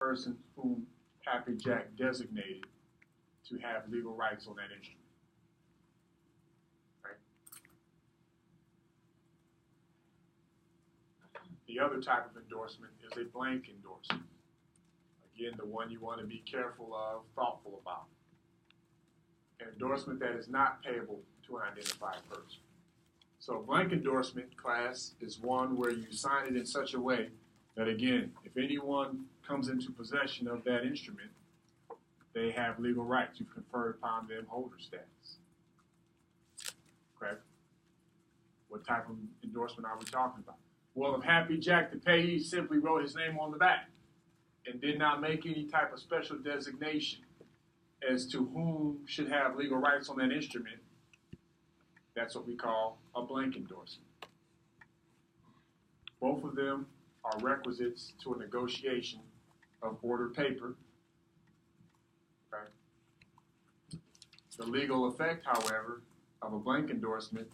person whom Happy Jack designated to have legal rights on that instrument. Right? The other type of endorsement is a blank endorsement. Again, the one you want to be careful of, thoughtful about. An endorsement that is not payable to an identified person. So a blank endorsement, class, is one where you sign it in such a way that, again, if anyone comes into possession of that instrument, they have legal rights. You've conferred upon them holder status. Okay? What type of endorsement are we talking about? Well, if Happy Jack, the payee, simply wrote his name on the back and did not make any type of special designation as to whom should have legal rights on that instrument, that's what we call a blank endorsement. Both of them are requisites to a negotiation of ordered paper. Okay. The legal effect, however, of a blank endorsement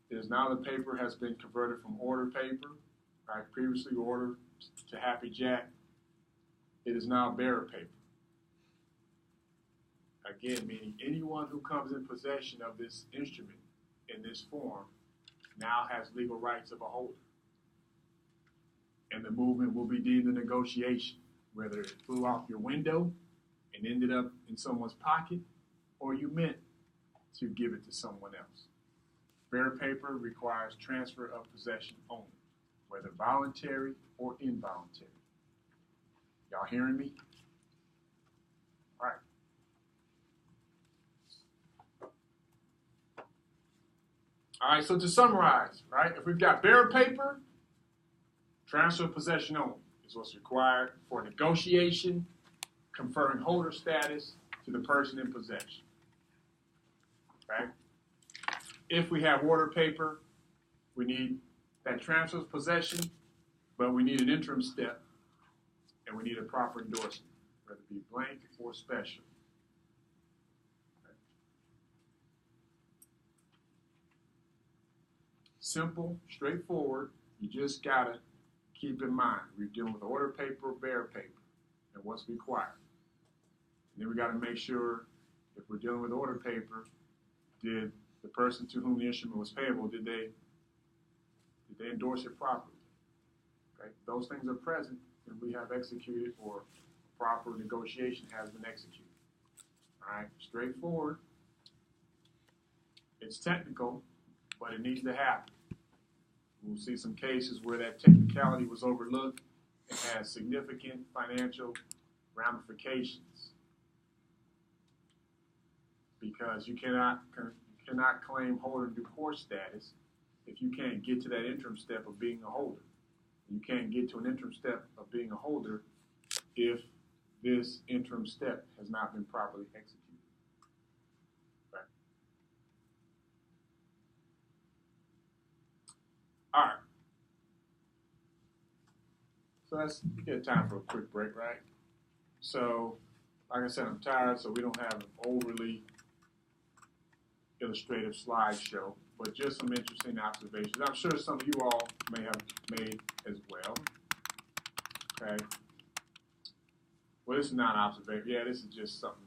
is now the paper has been converted from ordered paper, right, previously ordered to Happy Jack. It is now bearer paper. Again, meaning anyone who comes in possession of this instrument in this form now has legal rights of a holder. And the movement will be deemed a negotiation, whether it flew out your window and ended up in someone's pocket, or you meant to give it to someone else. Bearer paper requires transfer of possession only, whether voluntary or involuntary. Y'all hearing me? All right. All right, so to summarize, right, if we've got bearer paper, transfer of possession only is what's required for negotiation, conferring holder status to the person in possession. Okay? If we have order paper, we need that transfer of possession, but we need an interim step, and we need a proper endorsement, whether it be blank or special. Simple, straightforward. You just gotta keep in mind we're dealing with order paper or bearer paper and what's required. And then we gotta make sure if we're dealing with order paper, did the person to whom the instrument was payable, did they endorse it properly? Okay, those things are present and we have executed or proper negotiation has been executed. All right, straightforward. It's technical, but it needs to happen. We'll see some cases where that technicality was overlooked and has significant financial ramifications. Because you cannot claim holder due course status if you can't get to that interim step of being a holder. You can't get to an interim step of being a holder if this interim step has not been properly executed. Right. All right. So let's get time for a quick break, right? So, like I said, I'm tired, so we don't have an overly illustrative slideshow, but just some interesting observations. I'm sure some of you all may have made as well. Okay. Well, this is not an observation. Yeah, this is just something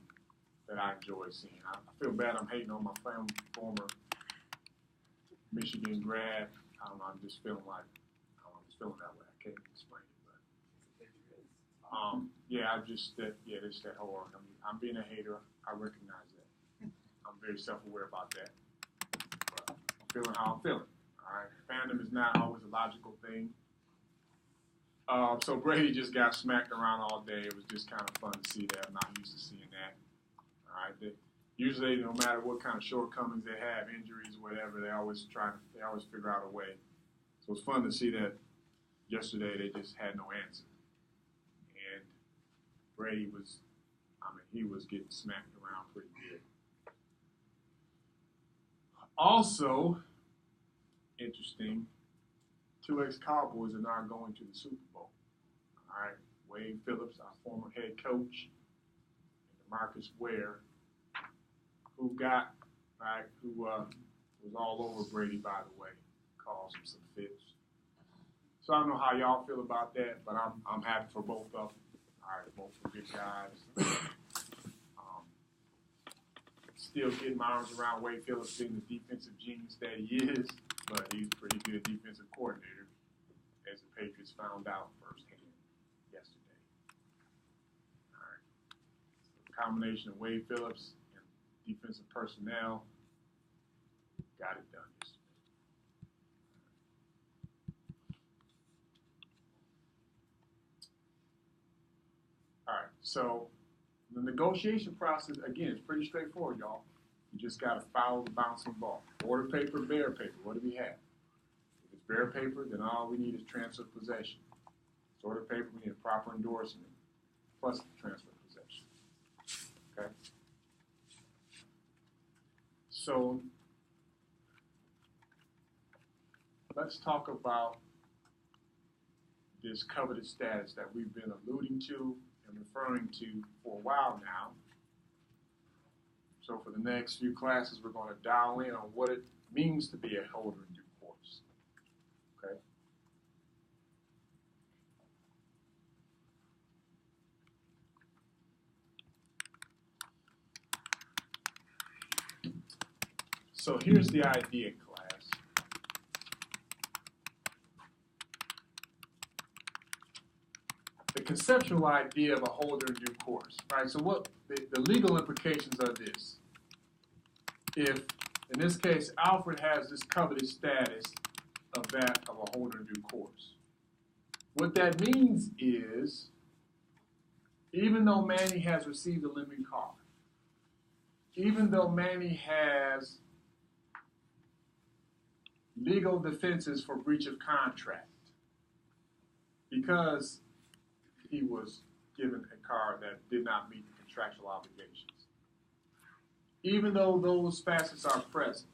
that I enjoy seeing. I feel bad I'm hating on my former Michigan grad. I don't know, I'm just feeling like, I'm just feeling that way. I can't explain it, but yeah, it's that whole, I'm being a hater. I recognize that. I'm very self-aware about that. But I'm feeling how I'm feeling. All right, fandom is not always a logical thing. So Brady just got smacked around all day. It was just kind of fun to see that. I'm not used to seeing that. All right, usually, no matter what kind of shortcomings they have, injuries, whatever, they always figure out a way. So it's fun to see that yesterday they just had no answer. And Brady was, he was getting smacked around pretty good. Also, interesting, 2 ex-Cowboys are now going to the Super Bowl. All right, Wade Phillips, our former head coach, and DeMarcus Ware, who was all over Brady, by the way, caused him some fits. So I don't know how y'all feel about that, but I'm happy for both of them. All right, both are good guys. Still getting my arms around Wade Phillips being the defensive genius that he is, but he's a pretty good defensive coordinator, as the Patriots found out firsthand yesterday. All right. So the combination of Wade Phillips and defensive personnel got it done yesterday. All right, so the negotiation process, again, is pretty straightforward, y'all. You just got to follow the bouncing ball. Order paper, bearer paper, what do we have? If it's bearer paper, then all we need is transfer of possession. If it's order paper, we need a proper endorsement plus transfer of possession. Okay? So let's talk about this coveted status that we've been alluding to and referring to for a while now. So for the next few classes, we're going to dial in on what it means to be a holder in due course. Okay? So here's the idea, class. The conceptual idea of a holder in due course, right? So what the legal implications of this? If, in this case, Alfred has this coveted status of that of a holder in due course, what that means is, even though Manny has received a lending card, even though Manny has legal defenses for breach of contract, because he was given a card that did not meet the contractual obligations. Even though those facets are present,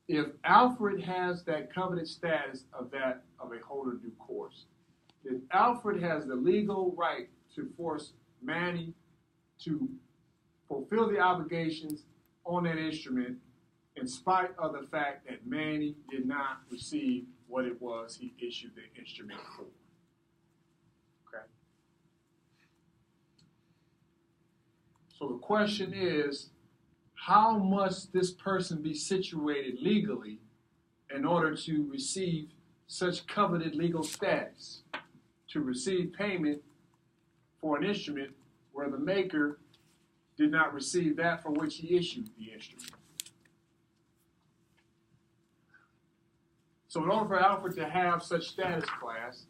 if Alfred has that coveted status of that of a holder in due course, then Alfred has the legal right to force Manny to fulfill the obligations on that instrument in spite of the fact that Manny did not receive what it was he issued the instrument for. Okay? So the question is, how must this person be situated legally in order to receive such coveted legal status, to receive payment for an instrument where the maker did not receive that for which he issued the instrument? So in order for Alfred to have such status, class,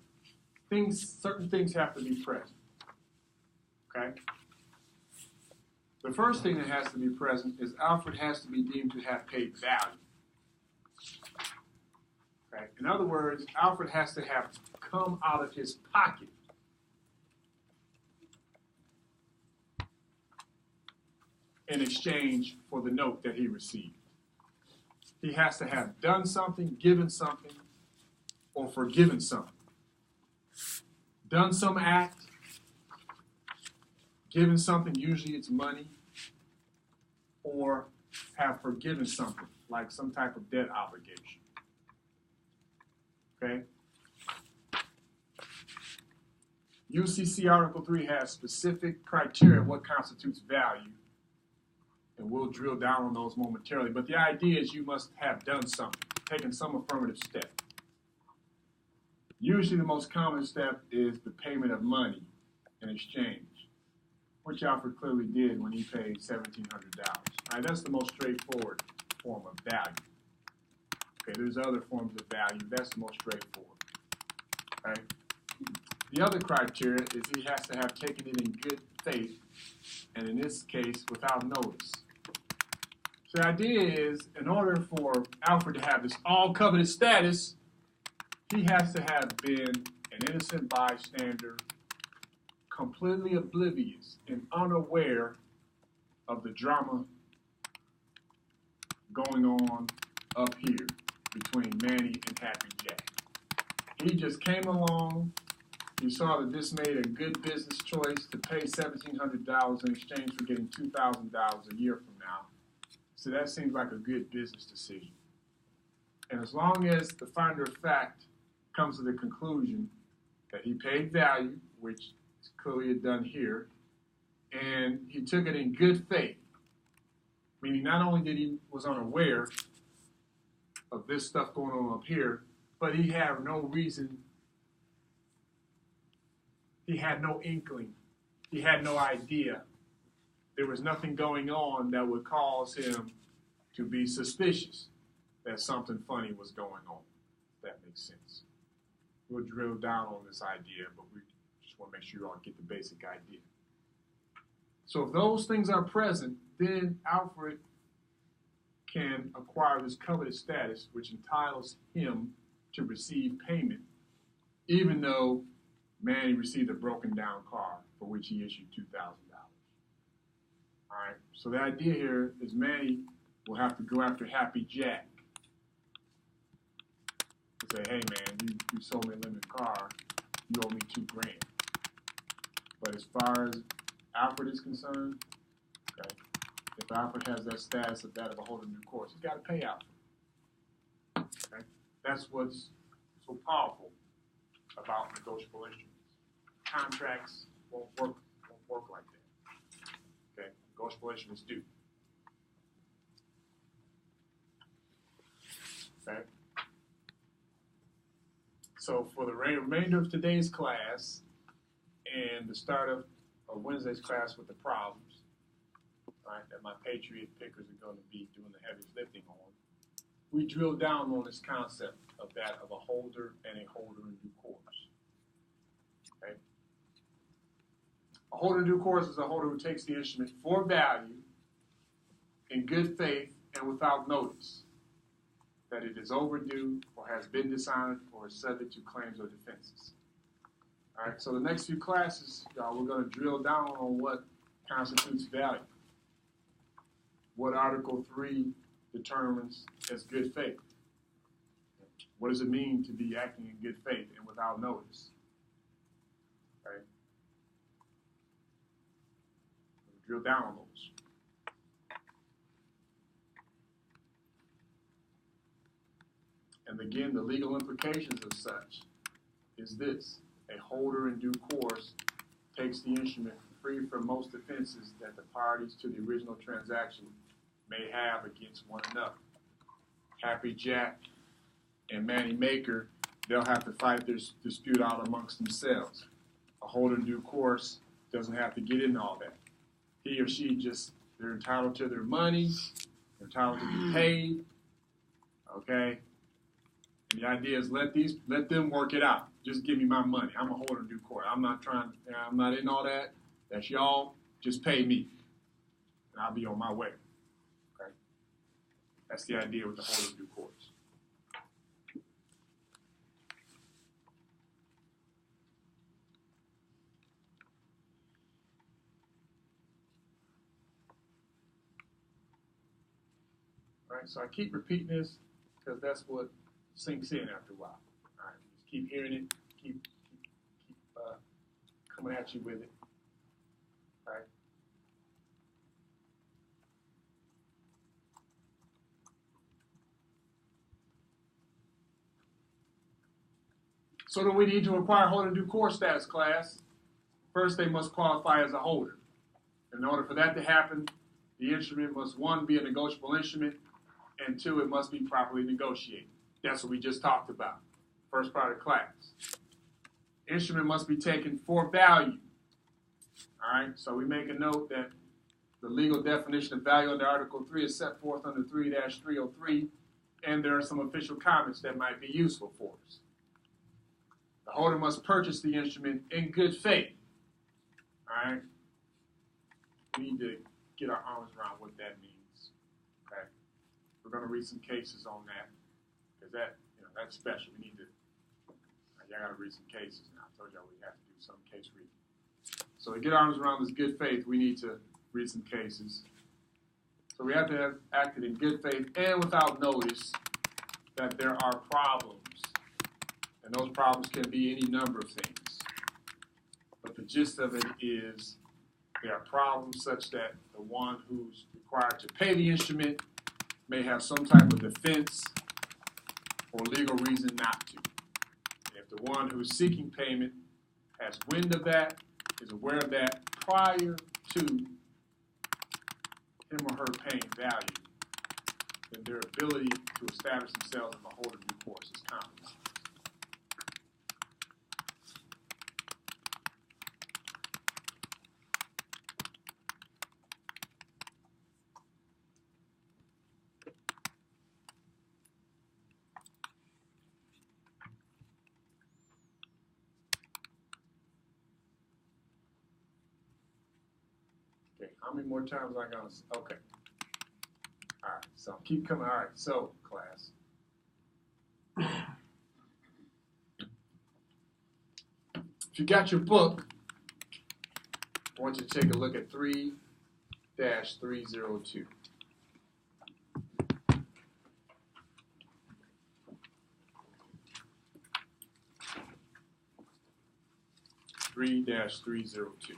certain things have to be present. Okay? The first thing that has to be present is Alfred has to be deemed to have paid value. Okay? In other words, Alfred has to have come out of his pocket in exchange for the note that he received. He has to have done something, given something, or forgiven something. Done some act, given something, usually it's money, or have forgiven something, like some type of debt obligation. Okay? UCC Article 3 has specific criteria of what constitutes value, and we'll drill down on those momentarily. But the idea is you must have done something, taken some affirmative step. Usually the most common step is the payment of money in exchange, which Alfred clearly did when he paid $1,700. Right, that's the most straightforward form of value. Okay, there's other forms of value. That's the most straightforward. Okay? The other criteria is he has to have taken it in good faith, and in this case, without notice. So the idea is, in order for Alfred to have this all-coveted status, he has to have been an innocent bystander, completely oblivious and unaware of the drama going on up here between Manny and Happy Jack. He just came along. He saw that this made a good business choice to pay $1,700 in exchange for getting $2,000 a year from now. So that seems like a good business decision. And as long as the finder of fact comes to the conclusion that he paid value, which It's clearly done here. And he took it in good faith, meaning not only did he was unaware of this stuff going on up here, but he had no reason, he had no inkling, he had no idea. There was nothing going on that would cause him to be suspicious that something funny was going on. If that makes sense. We'll drill down on this idea, but we just want to make sure you all get the basic idea. So if those things are present, then Alfred can acquire this coveted status, which entitles him to receive payment, even though Manny received a broken down car for which he issued $2,000. All right, so the idea here is Manny will have to go after Happy Jack and say, hey man, you sold me a limited car, you owe me $2,000. But as far as Alfred is concerned, okay, if Alfred has that status of that of a holder of due course, he's got to pay Alfred. Okay? That's what's so powerful about negotiable instruments. Contracts won't work like that. Okay, negotiable instruments do. Okay. So for the remainder of today's class and the start of Wednesday's class with the problems, right, that my Patriot pickers are going to be doing the heavy lifting on, we drill down on this concept of that of a holder and a holder in due course. Okay? A holder in due course is a holder who takes the instrument for value in good faith and without notice that it is overdue or has been dishonored or is subject to claims or defenses. All right, so the next few classes, y'all, we're going to drill down on what constitutes value, what Article 3 determines as good faith. What does it mean to be acting in good faith and without notice? Okay? We'll drill down on those. And again, the legal implications of such is this. A holder in due course takes the instrument free from most offenses that the parties to the original transaction may have against one another. Happy Jack and Manny Maker, they'll have to fight this dispute out amongst themselves. A holder in due course doesn't have to get into all that. He or she just, they're entitled to their money, they're entitled to be paid, okay? And the idea is let them work it out. Just give me my money. I'm a holder in due course. I'm not in all that. That's y'all. Just pay me. And I'll be on my way. Okay? That's the idea with the holder in due course. All right, so I keep repeating this because that's what sinks in after a while. All right, just keep hearing it, keep coming at you with it. All right. So do we need to acquire holder in due course status, class? First, they must qualify as a holder. In order for that to happen, the instrument must, one, be a negotiable instrument, and two, it must be properly negotiated. That's what we just talked about, first part of class. Instrument must be taken for value. All right, so we make a note that the legal definition of value under Article 3 is set forth under 3-303, and there are some official comments that might be useful for us. The holder must purchase the instrument in good faith. All right, we need to get our arms around what that means. Okay, we're going to read some cases on that. Because that's special. We need to, y'all got to read some cases now. I told y'all we have to do some case reading. So to get our arms around this good faith, we need to read some cases. So we have to have acted in good faith and without notice that there are problems. And those problems can be any number of things. But the gist of it is there are problems such that the one who's required to pay the instrument may have some type of defense or legal reason not to. If the one who's seeking payment has wind of that, is aware of that prior to him or her paying value, then their ability to establish themselves as a holder of due course is compromised. Okay, how many more times am I going to say? Okay. All right, so keep coming. All right, so, class. If you got your book, I want you to take a look at 3-302. (3-302).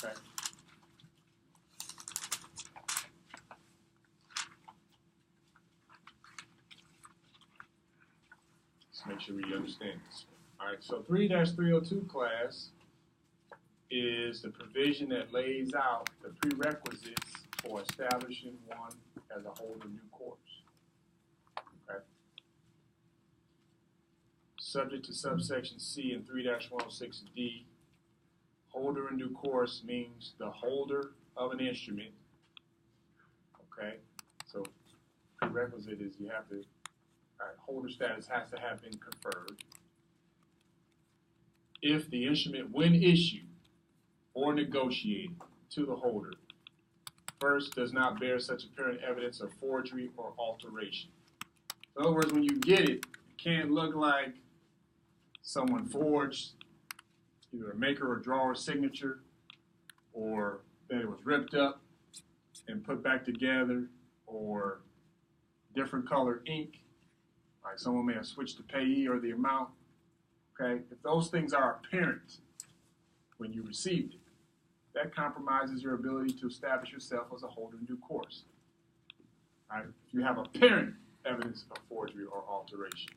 Okay. Let's make sure we understand this. All right, so 3-302 class is the provision that lays out the prerequisites for establishing one as a holder of due course. Okay. Subject to subsection C in 3-106D, holder in due course means the holder of an instrument. Okay, so prerequisite is you have to, holder status has to have been conferred. If the instrument, when issued or negotiated to the holder, first does not bear such apparent evidence of forgery or alteration. In other words, when you get it, it can't look like someone forged either a maker or drawer signature, or that it was ripped up and put back together, or different color ink, like someone may have switched the payee or the amount. Okay, if those things are apparent when you received it, that compromises your ability to establish yourself as a holder in due course. All right, if you have apparent evidence of forgery or alteration,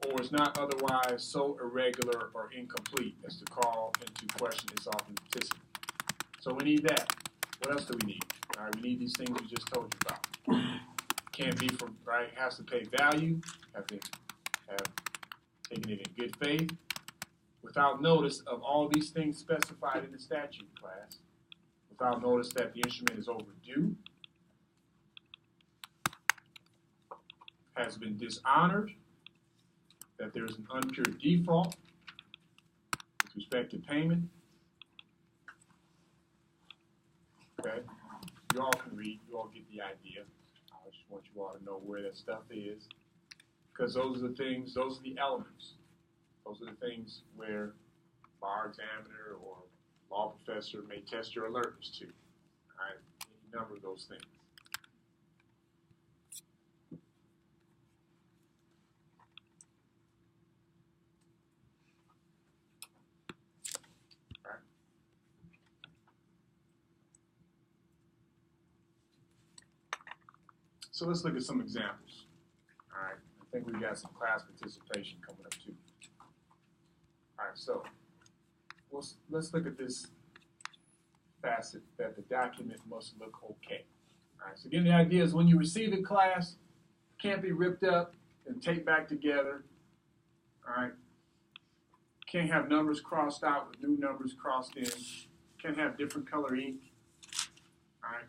or it's not otherwise so irregular or incomplete as to call into question its authenticity. So we need that. What else do we need? All right, we need these things we just told you about. Can't be from, right, has to pay value, have taken it in good faith, without notice of all these things specified in the statute, class. Without notice that the instrument is overdue, has been dishonored, that there is an unpure default with respect to payment. Okay, you all can read, you all get the idea. I just want you all to know where that stuff is, because those are the things, those are the elements. Those are the things where bar examiner or law professor may test your alertness to. All right, any number of those things. All right. So let's look at some examples. All right, I think we've got some class participation coming up too. All right, so let's look at this facet that the document must look okay. All right, so again, the idea is when you receive it, class, it can't be ripped up and taped back together. All right, can't have numbers crossed out with new numbers crossed in. Can't have different color ink. All right.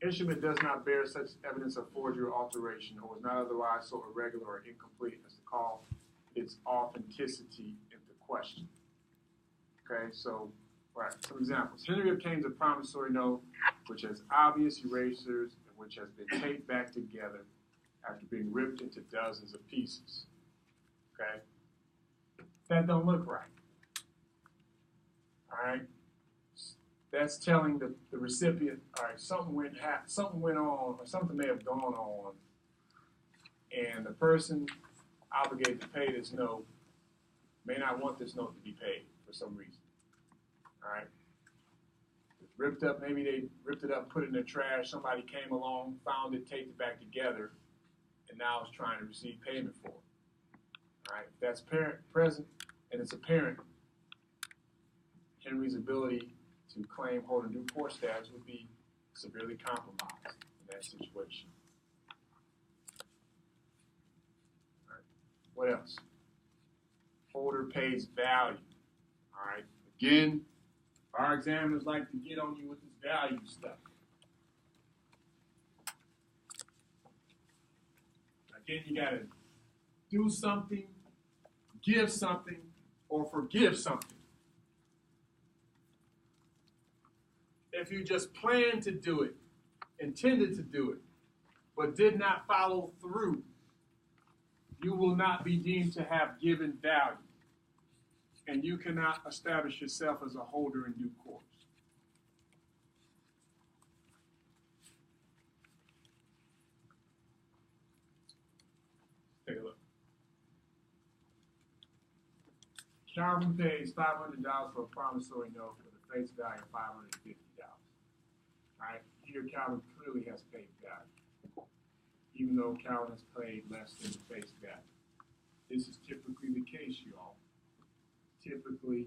Instrument does not bear such evidence of forgery or alteration, or is not otherwise so irregular or incomplete as to call its authenticity into question. Okay, so, right, some examples. Henry obtains a promissory note which has obvious erasers and which has been taped back together after being ripped into dozens of pieces. Okay, that don't look right. All right, that's telling the recipient, all right, something went on, or something may have gone on, and the person obligated to pay this note may not want this note to be paid for some reason. All right, ripped up, maybe they ripped it up, put it in the trash, somebody came along, found it, taped it back together, and now is trying to receive payment for it. All right, if that's parent present and it's apparent, Henry's ability to claim holding due course status would be severely compromised in that situation. All right. What else? Holder pays value. All right. Again, our examiners like to get on you with this value stuff. Again, you got to do something, give something, or forgive something. If you just planned to do it, intended to do it, but did not follow through, you will not be deemed to have given value. And you cannot establish yourself as a holder in due course. Take a look. Calvin pays $500 for a promissory note with a face value of $550. All right, here Calvin clearly has paid value, even though Calvin has paid less than the face value. This is typically the case, y'all. Typically,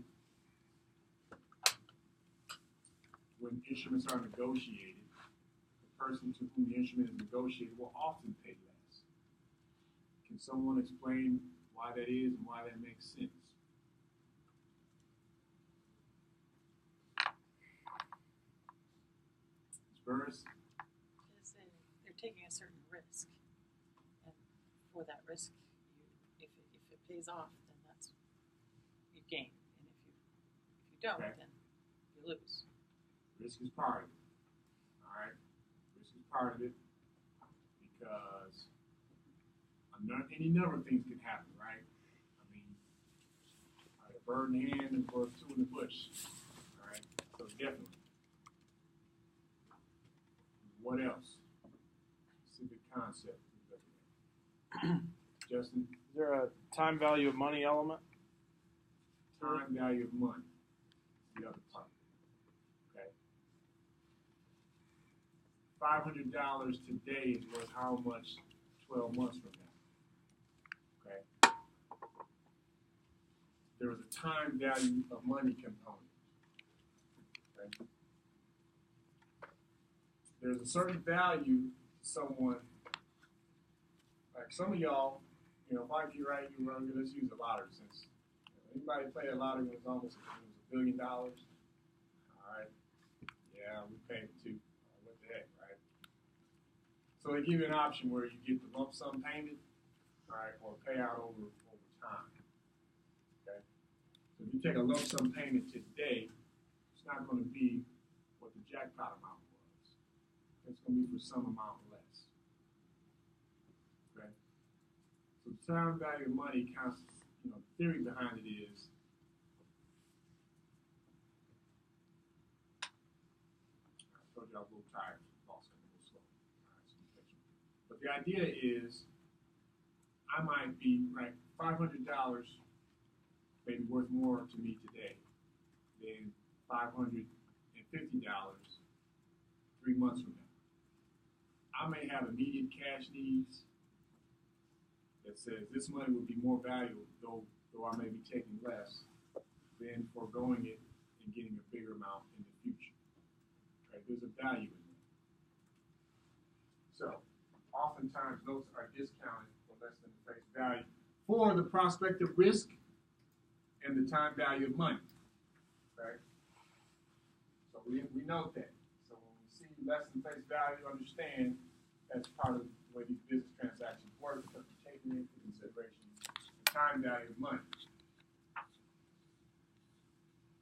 when instruments are negotiated, the person to whom the instrument is negotiated will often pay less. Can someone explain why that is and why that makes sense? Burris? Because they're taking a certain risk, and for that risk, if it pays off, then that's you gain, and if you don't, then you lose. Risk is part of it. All right, risk is part of it because any number of things can happen, right? I mean, a bird in the hand is worth two in the bush. All right, so definitely. What else? Specific concept. Justin? Is there a time value of money element? Time value of money. The other part. Okay. $500 today is worth how much 12 months from now? Okay. There is a time value of money component. Okay. There's a certain value to someone, like some of y'all, if I get right, let's use a lottery since anybody played a lottery when it was $1 billion. All right, yeah, we paid it too. What the heck, right? So they give you an option where you get the lump sum payment, all right, or payout over time. Okay, so if you take a lump sum payment today, it's not going to be what the jackpot amount. It's going to be for some amount less. Okay? So the time value of money counts, the theory behind it is I told you I was a little tired, lost a little slow. But the idea is I might be, right, $500 may be worth more to me today than $550 3 months from now. I may have immediate cash needs that says this money would be more valuable, though I may be taking less, than foregoing it and getting a bigger amount in the future. Okay, there's a value in that. So, oftentimes notes are discounted for less than the face value for the prospect of risk and the time value of money. Okay? So we note that. So when we see less than face value, understand that's part of the way these business transactions work because we're taking into consideration the time value of money.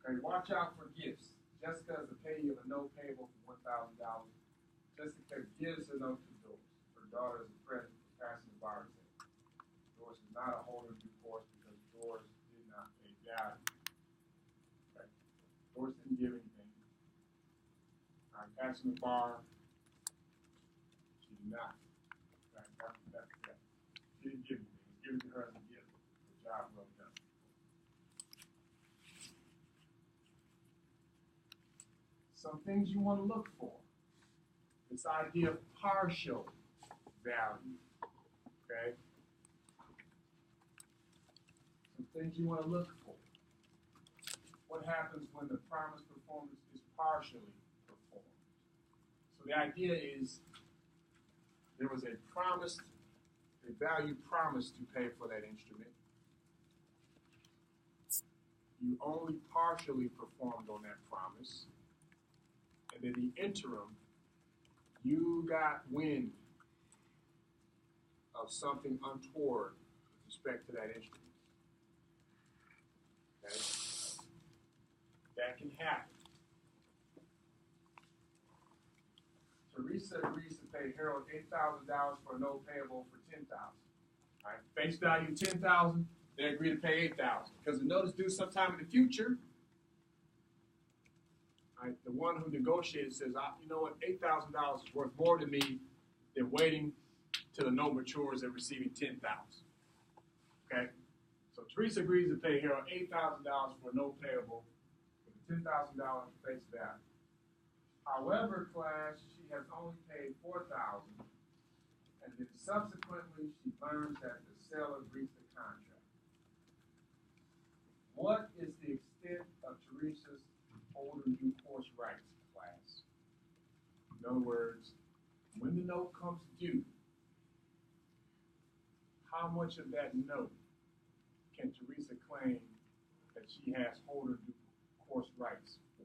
Okay, watch out for gifts. Jessica is a payee of a note payable for $1,000. Jessica gives a note to Doris. Her daughter is a present for passing the bar exam. Doris is not a holder of due course because Doris did not pay value. Okay. Doris didn't give anything. I'm passing the bar. She did not. She didn't give anything. It was given to her as a gift. Good job, well done. some things you want to look for. This idea of partial value, okay? Some things you want to look for. What happens when the promised performance is partially performed? So the idea is there was a value promised to pay for that instrument. You only partially performed on that promise. And in the interim, you got wind of something untoward with respect to that instrument. Okay? That can happen. Teresa agrees to pay Harold $8,000 for a note payable for $10,000. All right, face value $10,000. They agree to pay $8,000 because the note is due sometime in the future. All right, the one who negotiated says, you know what, $8,000 is worth more to me than waiting till the note matures and receiving $10,000. Okay, so Teresa agrees to pay Harold $8,000 for a note payable with a $10,000 face value. However, class, she has only paid $4,000, and then subsequently she learns that the seller breached the contract. What is the extent of Teresa's older due course rights, class? In other words, when the note comes due, how much of that note can Teresa claim that she has older due course rights for?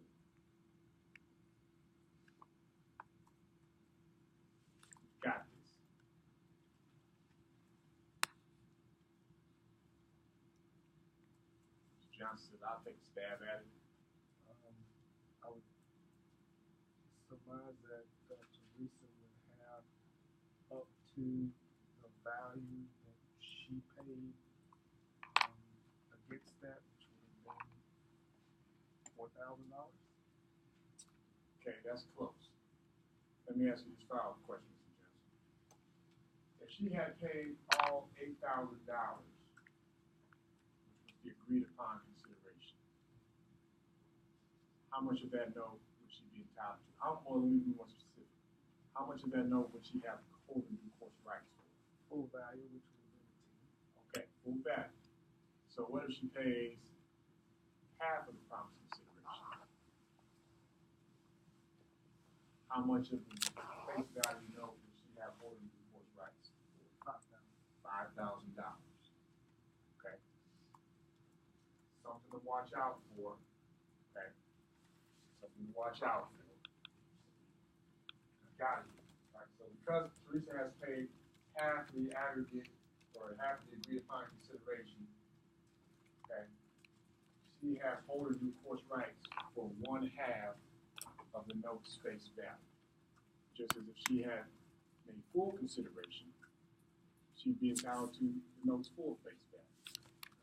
Got this. Johnson said, I'll take a stab at it. I would surmise that Teresa would have up to the value that she paid against that, which would have been $4,000. Okay, that's close. Let me ask you this follow-up question, Mr. Johnson. If she had paid all $8,000, which was the agreed upon consideration, how much of that note would she be entitled to? Let me be more specific. How much of that note would she have holding due course rights for? Full value, which would have been Okay, full value. So what if she pays half of the promised consideration? How much of the face value note would she have holding due course rights? $5,000. Okay. Something to watch out for. Okay. Something to watch out for. Got it. All right. So because Teresa has paid half the aggregate or half the agreed upon consideration, okay, she has holder due course rights for 1/2 of the note's face value. Just as if she had made full consideration, she'd be entitled to the note's full face value.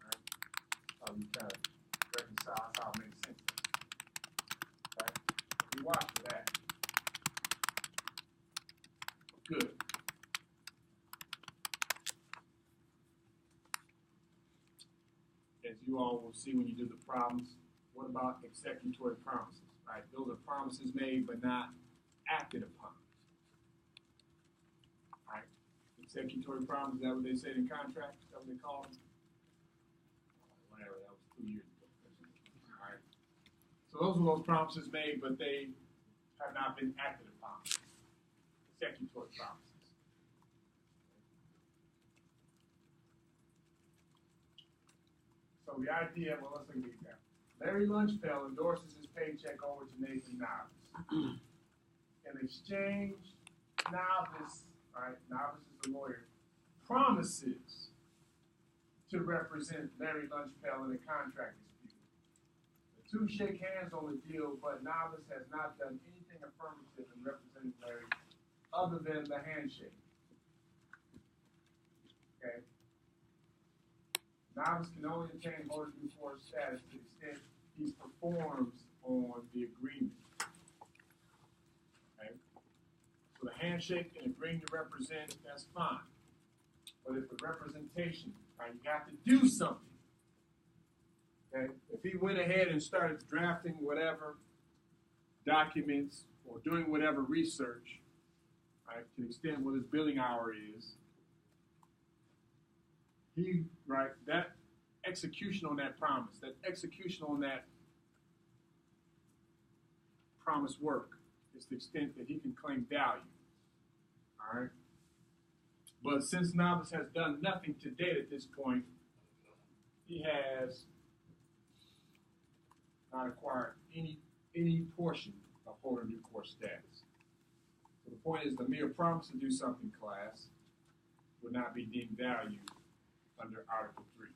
All right? So you kind of reconcile how it makes sense. Okay? We watch for that. Good. As you all will see when you do the problems, what about executory promises? Right? Those are promises made but not acted upon. Right? Executory promises, is that what they said in contracts? Is that what they call them? Whatever, that was 2 years ago. All right. So those are those promises made, but they have not been acted upon. Executory promises. So the idea, well, let's look at the example. Larry Lunchfeld endorses his paycheck over to Nathan Novice. In exchange, Novice, right, Novice is the lawyer, promises to represent Larry Lunchfeld in a contract dispute. The two shake hands on the deal, but Novice has not done anything affirmative in representing Larry other than the handshake. Okay? Novice can only obtain holder due course status to the extent he performs on the agreement. Okay? So the handshake and agreeing to represent, that's fine. But if the representation, right, you have to do something. Okay? If he went ahead and started drafting whatever, documents or doing whatever research, right, to the extent what his billing hour is, that execution on that promise, that execution on that promised work is the extent that he can claim value. All right? But since Novice has done nothing to date at this point, he has not acquired any portion of holder due course status. So the point is, the mere promise to do something, class, would not be deemed value under Article 3.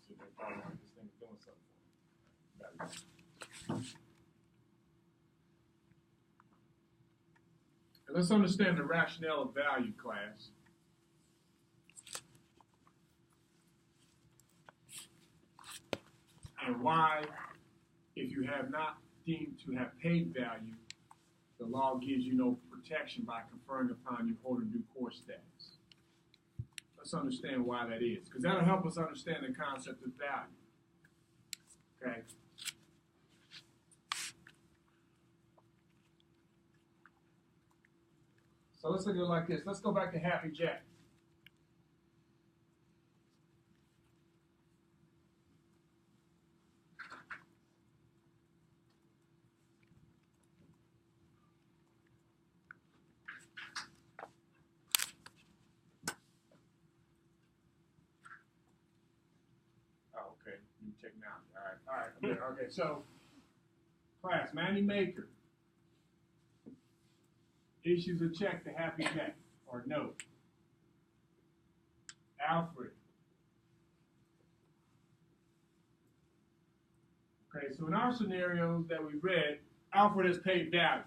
See, they probably want this thing doing something for me. And let's understand the rationale of value, class. And why, if you have not deemed to have paid value, the law gives you no protection by conferring upon you holder due course status. Let's understand why that is, because that'll help us understand the concept of value. Okay? So let's look at it like this. Let's go back to Happy Jack. Okay, new technology. All right. Okay, so, class, Manny Maker issues a check to Happy Jack, or note. Alfred. Okay, so in our scenarios that we read, Alfred has paid value,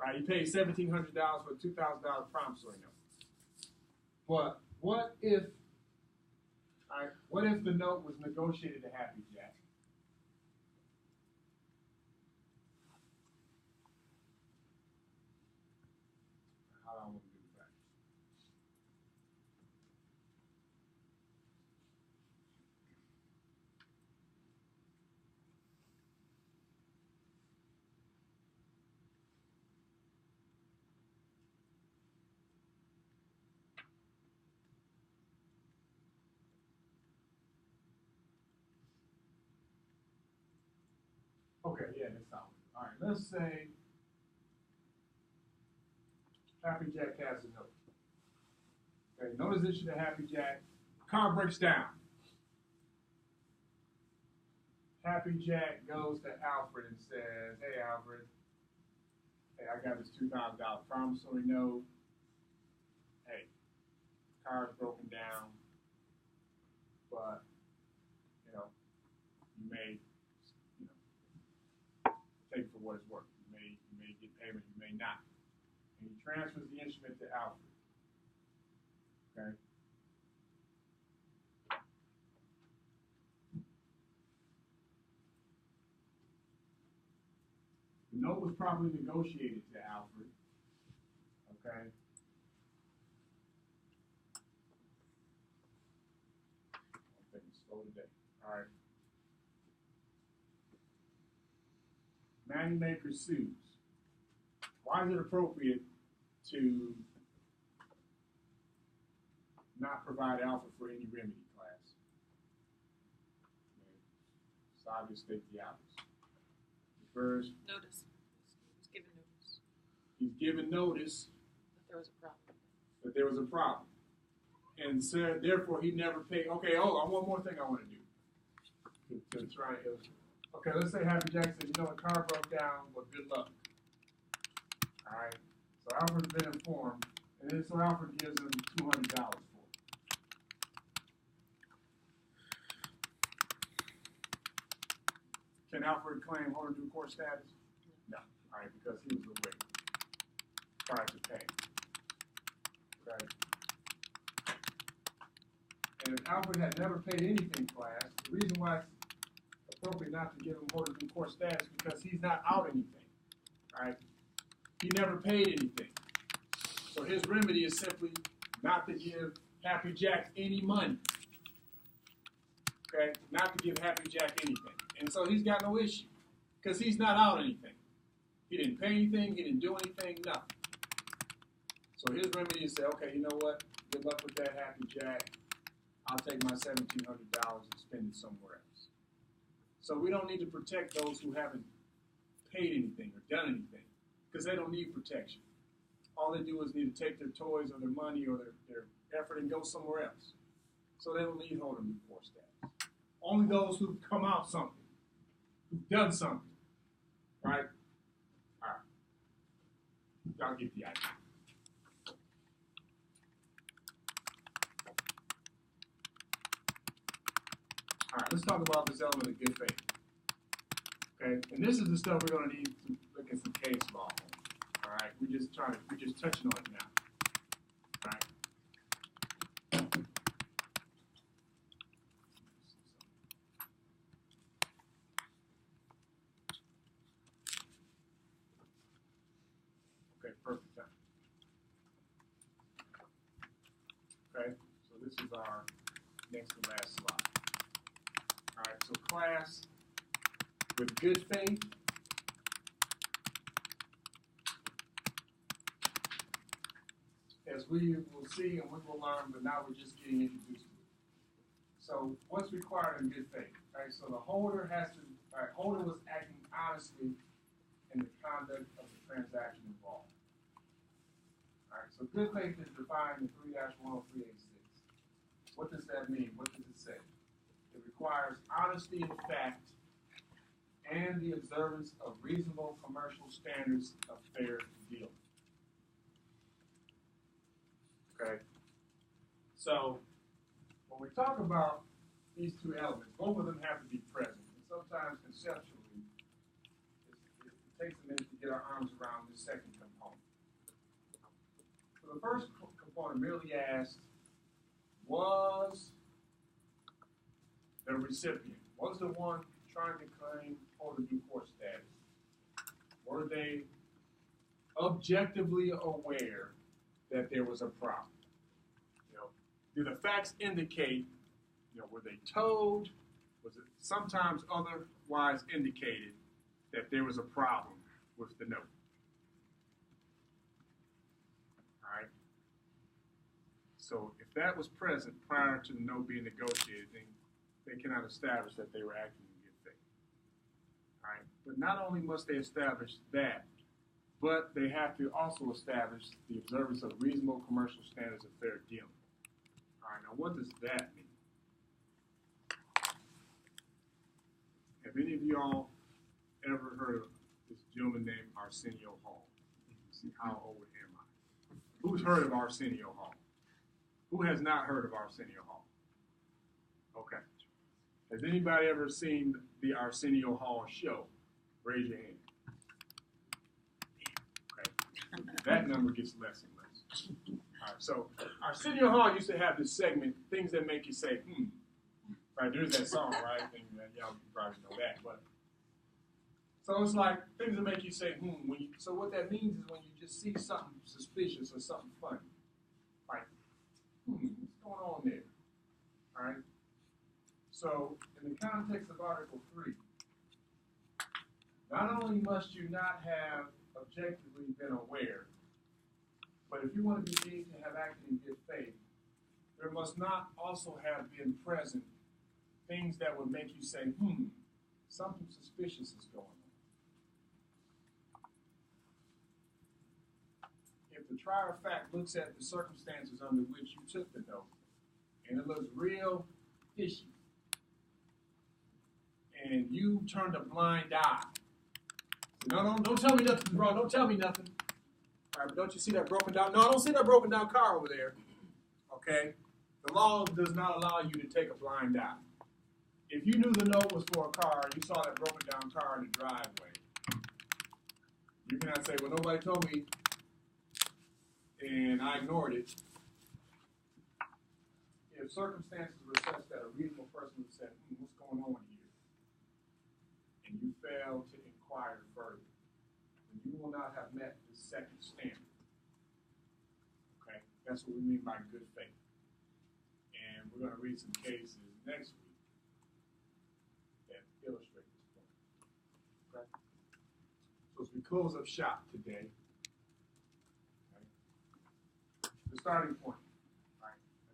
right? He paid $1,700 for a $2,000 promissory note. But what if the note was negotiated to Happy Jack? How do I want to do that? Okay, yeah, that's how. All right, let's say Happy Jack has a note. Okay, notice issued to Happy Jack. Car breaks down. Happy Jack goes to Alfred and says, "Hey, Alfred, hey, I got this $2,000 promissory note. Hey, car's broken down, but you may, take it for what it's worth. You may get payment, you may not." And he transfers the instrument to Alfred. Okay. The note was probably negotiated to Alfred. Okay. I'm thinking slow today. All right. Manny Maker sues. Why is it appropriate to not provide Alfred for any remedy, class? It's obvious, state the obvious. First, Notice. He's given notice he's given notice that there was a problem. that there was a problem. And said, therefore, he never paid. Okay, hold on, one more thing I want to do. To try and illustrate. Okay, let's say Happy Jack said, the car broke down, but good luck. All right? So Alfred's been informed, and then so Alfred gives him $200 for it. Can Alfred claim holder due course status? No. All right, because he was away prior to paying. Okay? And if Alfred had never paid anything, class, the reason why it's appropriate not to give him holder due course status is because he's not out anything. All right? He never paid anything. So his remedy is simply not to give Happy Jack any money. Okay? Not to give Happy Jack anything. And so he's got no issue because he's not out anything. He didn't pay anything. He didn't do anything, nothing. So his remedy is say, okay, you know what? Good luck with that, Happy Jack. I'll take my $1,700 and spend it somewhere else. So we don't need to protect those who haven't paid anything or done anything because they don't need protection. All they do is need to take their toys or their money or their effort and go somewhere else. So they don't need holding before status. Only those who've come out something, who've done something, right? All right. Y'all get the idea. All right, let's talk about this element of good faith. Okay, and this is the stuff we're going to need to look at some case law on. All right, we're just touching on it now. All right. Okay, perfect time. Okay, so this is our next to last slide. All right, so class, with good faith, as we will see and we will learn, but now we're just getting introduced to it. So what's required in good faith? All right, so the holder has to, all right, holder was acting honestly in the conduct of the transaction involved. All right, so good faith is defined in 3-10386. What does that mean? What does it say? It requires honesty in fact and the observance of reasonable commercial standards of fair dealing. Okay? So, when we talk about these two elements, both of them have to be present. And sometimes conceptually, it takes a minute to get our arms around this second component. So the first component merely asks, was the recipient, was the one trying to claim holder due course status, were they objectively aware that there was a problem? You know, do the facts indicate, you know, were they told, was it sometimes otherwise indicated that there was a problem with the note? All right. So if that was present prior to the note being negotiated, then they cannot establish that they were acting in good faith. All right. But not only must they establish that, but they have to also establish the observance of reasonable commercial standards of fair dealing. All right. Now, what does that mean? Have any of y'all ever heard of this gentleman named Arsenio Hall? See, how old am I? Who's heard of Arsenio Hall? Who has not heard of Arsenio Hall? Okay. Has anybody ever seen the Arsenio Hall show? Raise your hand. Okay. That number gets less and less. All right. So Arsenio Hall used to have this segment, things that make you say, Right, there's that song, right? And y'all probably know that. But so it's like things that make you say, when you, so what that means is when you just see something suspicious or something funny. Like, what's going on there? All right? So, in the context of Article 3, not only must you not have objectively been aware, but if you want to be deemed to have acted in good faith, there must not also have been present things that would make you say, something suspicious is going on. If the trier of fact looks at the circumstances under which you took the note, and it looks real fishy, and you turned a blind eye. No, don't tell me nothing's wrong. Don't tell me nothing. All right, but don't you see that broken down? No, I don't see that broken down car over there. Okay? The law does not allow you to take a blind eye. If you knew the note was for a car and you saw that broken down car in the driveway, you cannot say, well, nobody told me and I ignored it. If circumstances were such that a reasonable person would say, what's going on here? And you fail to inquire further, then you will not have met the second standard. Okay? That's what we mean by good faith. And we're going to read some cases next week that illustrate as we close up shop today, okay, the starting point, right?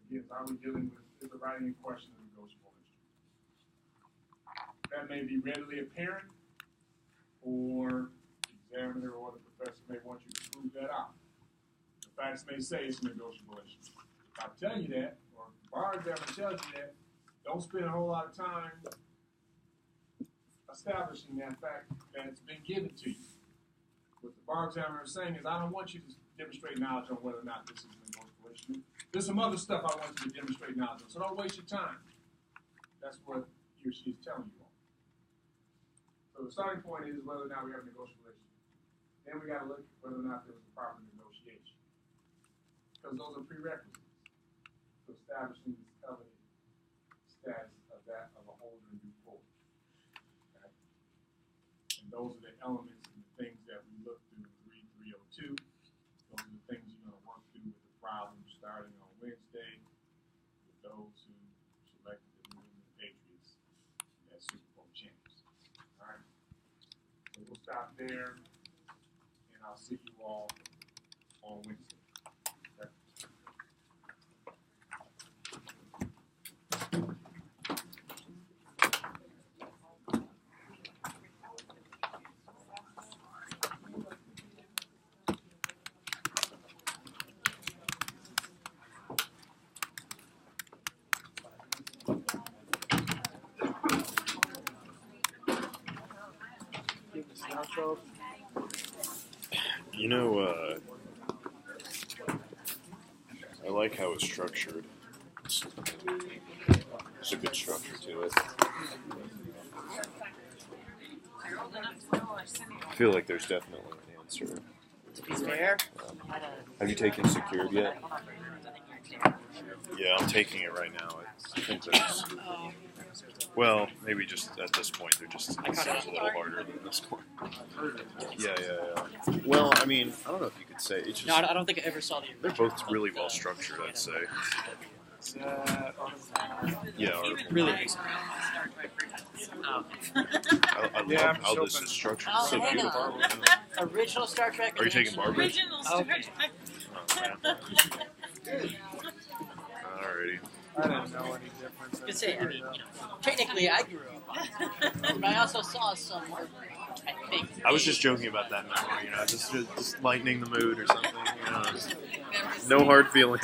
Again, are we dealing with, is the writing in question a negotiable instrument? That may be readily apparent, or the examiner or the professor may want you to prove that out. The facts may say it's a negotiable instrument. If I tell you that, or if the bar examiner tells you that, don't spend a whole lot of time establishing that fact that it's been given to you. What the bar examiner is saying is, I don't want you to demonstrate knowledge on whether or not this is a negotiable instrument. There's some other stuff I want you to demonstrate knowledge on, so don't waste your time. That's what he or she is telling you all. So the starting point is whether or not we have a negotiable instrument. Then we got to look at whether or not there was a proper negotiation. Because those are prerequisites to establishing this covenant status of that of a holder in due course. Okay? And those are the elements and the things that we look through in 3302. Those are the things you're going to work through with the problem starting on Wednesday with those who selected the New England Patriots as Super Bowl champs. All right? So we'll stop there, and I'll see you all on Wednesday. You know, I like how it's structured. There's a good structure to it. I feel like there's definitely an answer. To be fair, Have you taken Secured yet? Yeah, I'm taking it right now. I think there's... Well, maybe just at this point, they're just it sounds a little harder than this one. Yeah. Well, I mean, I don't know if you could say it's just. No, I don't think I ever saw the. They're both really well structured, I'd say. Yeah, or, Really. I love how this is structured. It's so hang beautiful. on. Original Star Trek. Are you taking Barbara? Original Star Okay. Trek. Alrighty. I didn't know any difference. I could say, I mean, you know, technically I grew up on it, but I also saw some. I think. I was just joking about that now, just lightening the mood or something. Just no hard feelings.